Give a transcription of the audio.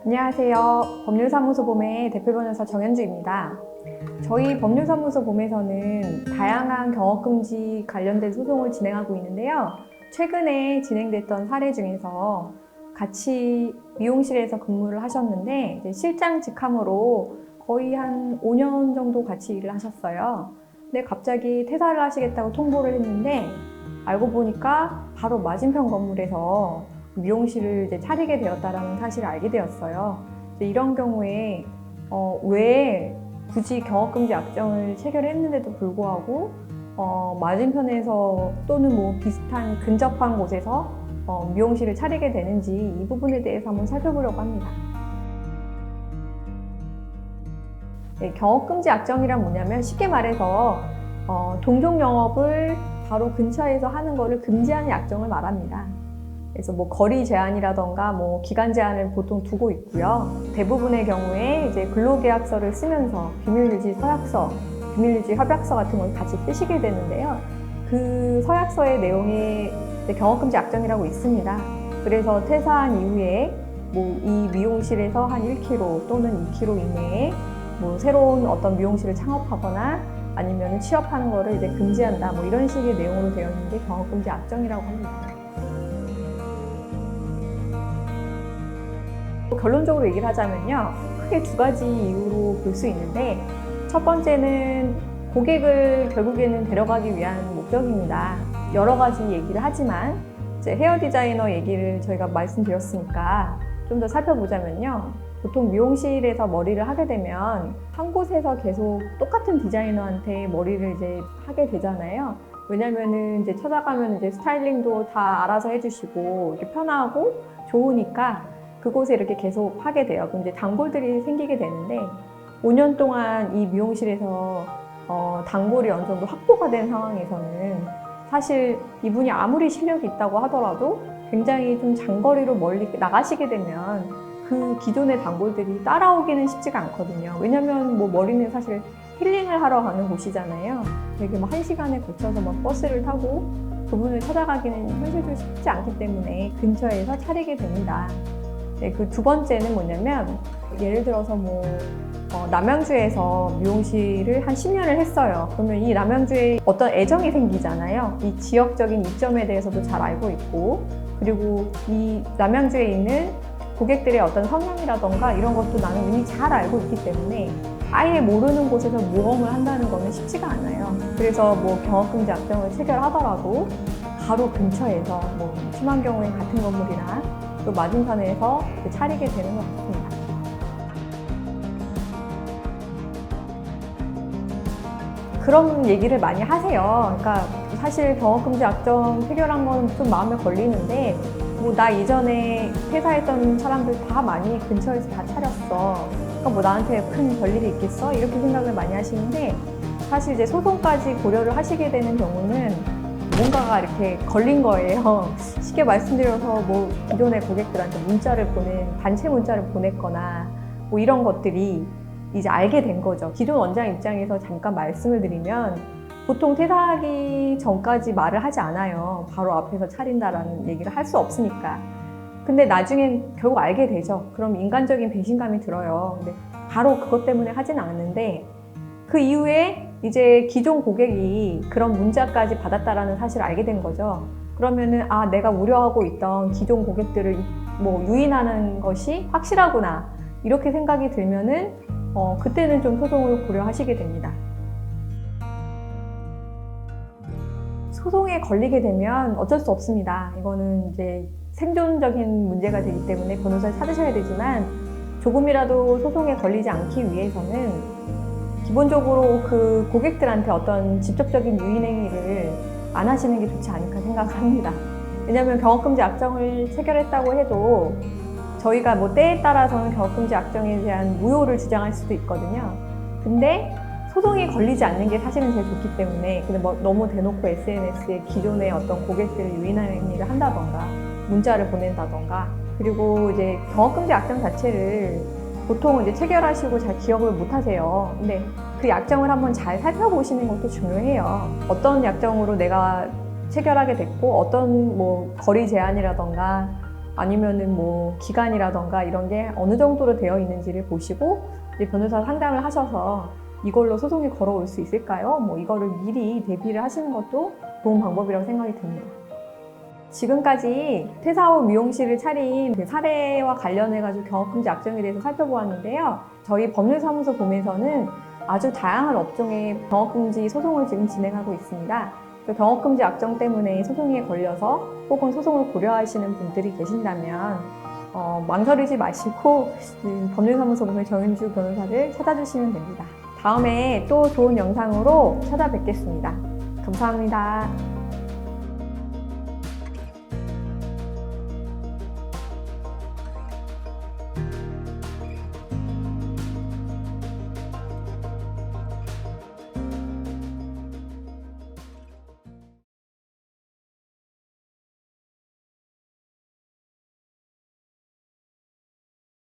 안녕하세요. 법률사무소 봄의 대표 변호사 정현주입니다. 저희 법률사무소 봄에서는 다양한 경업금지 관련된 소송을 진행하고 있는데요. 최근에 진행됐던 사례 중에서 같이 미용실에서 근무를 하셨는데 이제 실장 직함으로 거의 한 5년 정도 같이 일을 하셨어요. 근데 갑자기 퇴사를 하시겠다고 통보를 했는데 알고 보니까 바로 맞은편 건물에서 미용실을 이제 차리게 되었다는 사실을 알게 되었어요. 이런 경우에 왜 굳이 경업금지 약정을 체결했는데도 불구하고 맞은편에서 또는 뭐 비슷한 근접한 곳에서 미용실을 차리게 되는지 이 부분에 대해서 한번 살펴보려고 합니다. 네, 경업금지 약정이란 뭐냐면 쉽게 말해서 동종 영업을 바로 근처에서 하는 것을 금지하는 약정을 말합니다. 그래서 뭐 거리 제한이라던가 뭐 기간 제한을 보통 두고 있고요. 대부분의 경우에 이제 근로계약서를 쓰면서 비밀유지 서약서, 비밀유지 협약서 같은 걸 같이 쓰시게 되는데요. 그 서약서의 내용에 경업금지 약정이라고 있습니다. 그래서 퇴사한 이후에 뭐 이 미용실에서 한 1km 또는 2km 이내에 뭐 새로운 어떤 미용실을 창업하거나 아니면 취업하는 거를 이제 금지한다. 뭐 이런 식의 내용으로 되어 있는 게 경업금지 약정이라고 합니다. 결론적으로 얘기를 하자면요. 크게 두 가지 이유로 볼 수 있는데 첫 번째는 고객을 결국에는 데려가기 위한 목적입니다. 여러 가지 얘기를 하지만 이제 헤어 디자이너 얘기를 저희가 말씀드렸으니까 좀 더 살펴보자면요. 보통 미용실에서 머리를 하게 되면 한 곳에서 계속 똑같은 디자이너한테 머리를 이제 하게 되잖아요. 왜냐면은 이제 찾아가면 이제 스타일링도 다 알아서 해주시고 이렇게 편하고 좋으니까 그곳에 이렇게 계속 하게 돼요. 그럼 이제 단골들이 생기게 되는데 5년 동안 이 미용실에서 단골이 어느 정도 확보가 된 상황에서는 사실 이분이 아무리 실력이 있다고 하더라도 굉장히 좀 장거리로 멀리 나가시게 되면 그 기존의 단골들이 따라오기는 쉽지가 않거든요. 왜냐면 뭐 머리는 사실 힐링을 하러 가는 곳이잖아요. 되게 뭐 1시간에 걸쳐서 막 버스를 타고 그분을 찾아가기는 현실적으로 쉽지 않기 때문에 근처에서 차리게 됩니다. 네, 그 두 번째는 뭐냐면 예를 들어서 뭐 남양주에서 미용실을 한 10년을 했어요. 그러면 이 남양주에 어떤 애정이 생기잖아요. 이 지역적인 이점에 대해서도 잘 알고 있고 그리고 이 남양주에 있는 고객들의 어떤 성향이라던가 이런 것도 나는 이미 잘 알고 있기 때문에 아예 모르는 곳에서 모험을 한다는 거는 쉽지가 않아요. 그래서 뭐 경업금지 약정을 체결하더라도 바로 근처에서 뭐 심한 경우에 같은 건물이나 또 맞은편에서 차리게 되는 것 같습니다. 그런 얘기를 많이 하세요. 그러니까 사실 경업금지 약정 체결한 건 좀 마음에 걸리는데 뭐 나 이전에 퇴사했던 사람들 다 많이 근처에서 다 차렸어. 그러니까 뭐 나한테 큰 별일이 있겠어? 이렇게 생각을 많이 하시는데 사실 이제 소송까지 고려를 하시게 되는 경우는 뭔가가 이렇게 걸린 거예요. 쉽게 말씀드려서 뭐 기존의 고객들한테 단체 문자를 보냈거나 뭐 이런 것들이 이제 알게 된 거죠. 기존 원장 입장에서 잠깐 말씀을 드리면 보통 퇴사하기 전까지 말을 하지 않아요. 바로 앞에서 차린다라는 얘기를 할 수 없으니까. 근데 나중엔 결국 알게 되죠. 그럼 인간적인 배신감이 들어요. 근데 바로 그것 때문에 하진 않는데 그 이후에 이제 기존 고객이 그런 문자까지 받았다라는 사실을 알게 된 거죠. 그러면은 내가 우려하고 있던 기존 고객들을 뭐 유인하는 것이 확실하구나 이렇게 생각이 들면은 그때는 좀 소송을 고려하시게 됩니다. 소송에 걸리게 되면 어쩔 수 없습니다. 이거는 이제 생존적인 문제가 되기 때문에 변호사를 찾으셔야 되지만 조금이라도 소송에 걸리지 않기 위해서는 기본적으로 그 고객들한테 어떤 직접적인 유인 행위를 안 하시는 게 좋지 않을까 생각합니다. 왜냐하면 경업금지 약정을 체결했다고 해도 저희가 뭐 때에 따라서는 경업금지 약정에 대한 무효를 주장할 수도 있거든요. 근데 소송이 걸리지 않는 게 사실은 제일 좋기 때문에 근데 뭐 너무 대놓고 SNS에 기존의 어떤 고객들을 유인하는 행위를 한다던가 문자를 보낸다던가 그리고 이제 경업금지 약정 자체를 보통 이제 체결하시고 잘 기억을 못 하세요. 근데 그 약정을 한번 잘 살펴보시는 것도 중요해요. 어떤 약정으로 내가 체결하게 됐고 어떤 뭐 거리 제한이라던가 아니면은 뭐 기간이라던가 이런 게 어느 정도로 되어 있는지를 보시고 이제 변호사 상담을 하셔서 이걸로 소송이 걸어올 수 있을까요? 뭐 이거를 미리 대비를 하시는 것도 좋은 방법이라고 생각이 듭니다. 지금까지 퇴사 후 미용실을 차린 그 사례와 관련해가지고 경업금지 악정에 대해서 살펴보았는데요. 저희 법률사무소 봄에서는 아주 다양한 업종의 경업금지 소송을 지금 진행하고 있습니다. 그 경업금지 악정 때문에 소송에 걸려서 혹은 소송을 고려하시는 분들이 계신다면 망설이지 마시고 법률사무소 봄의 정윤주 변호사를 찾아주시면 됩니다. 다음에 또 좋은 영상으로 찾아뵙겠습니다. 감사합니다.